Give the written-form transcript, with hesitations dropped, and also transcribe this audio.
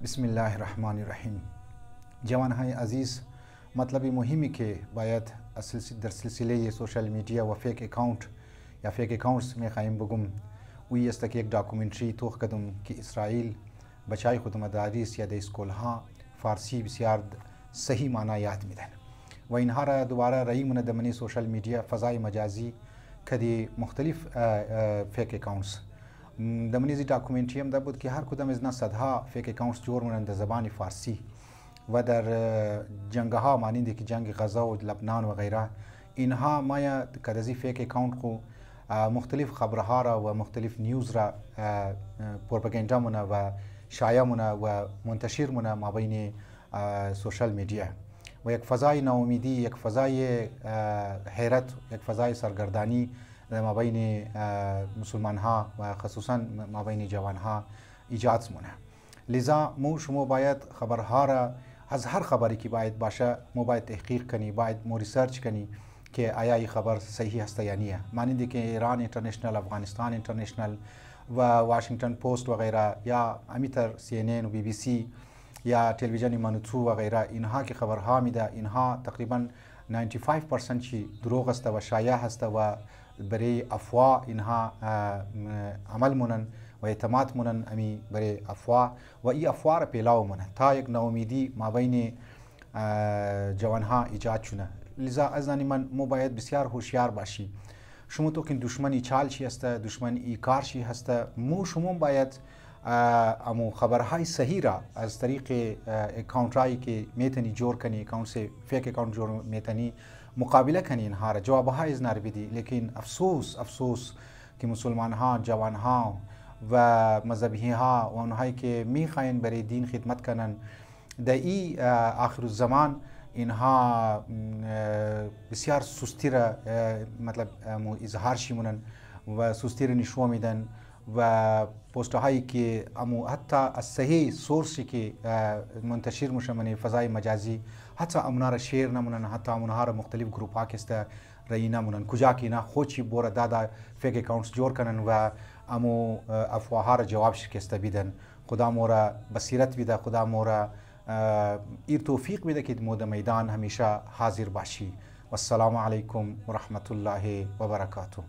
بسم الله الرحمن الرحیم. جوانهای عزیز، مطلب مهمی که باید در سلسله سوشال میدیا و فیک اکاونت یا فیک اکاونتس میخوایم بگم وی است که یک داکومنتری توخ کردم که اسرائیل بچای خود مدارس یا در اسکول ها فارسی بسیار صحیح معنی یاد میدن و اینها را دوباره رای من دمنی سوشال میدیا فضای مجازی کدی مختلف فیک اکاونتس دمنیزی داکومنتری هم ده بود که هر کدام از صدها فیک اکاونتس جور مونند زبان فارسی و در جنگ ها مانند که جنگ غزه و لبنان و غیره اینها مایا کدازی فیک اکاونت کو مختلف خبرها را و مختلف نیوز را پروپاگاندا مونه و شایع مونه و منتشر مونه ما بین سوشال میدیا و یک فضای ناامیدی، یک فضای حیرت، یک فضای سرگردانی ما بین مسلمان ها و خصوصا ما بین جوان ها ایجاد مونه. لذا مو شما باید خبرها را از هر خبری که باید باشه مو باید تحقیق کنی، باید مو ریسرچ کنی که آیا این خبر صحیح است یا نه. مانند که ایران اینترنشنال، افغانستان اینترنشنال و واشنگتن پست و غیره یا امیتر CNN و BBC یا تلویزیون منوتو و غیره اینها که خبرها میده اینها تقریبا 95% چی دروغ است و شایع است و برای افواه اینها عمل مونن و اعتماد مونن امی برای افواه و این افواه را پیلاو مونن تا یک ناامیدی ما بین جوانها ایجاد شونه. لذا از من مو باید بسیار هوشیار باشی. شما تو که دشمنی چال چی هست، دشمن ای کار چی هست، مو شما باید امو خبرهای صحیح را از طریق اکاونت رایی که میتونی جور کنی، اکاونت سے فیک اکاونت جور میتونی مقابله کنی اینها را جوابها از نار بدی. لیکن افسوس که مسلمان ها، جوان ها و مذهبی ها و اونهایی که میخواین برای دین خدمت کنن در ای آخر الزمان اینها بسیار سستی را مطلب اظهار شیمونن و سستی را نشون میدن و پست هایی که امو حتی از صحیح سورسی که منتشر میشه من فضای مجازی حتی امونا را شیر نمونن، حتی امونا را مختلف گروپ ها که رای نمونن کجا که اینا خودشی بوره دادا فیک اکاونتس جور کنن و امو افواه را جواب شکسته بیدن. خدا مورا بصیرت بیده، خدا مورا ایر توفیق بیده که مود میدان همیشه حاضر باشی. والسلام علیکم و رحمت الله و برکاته.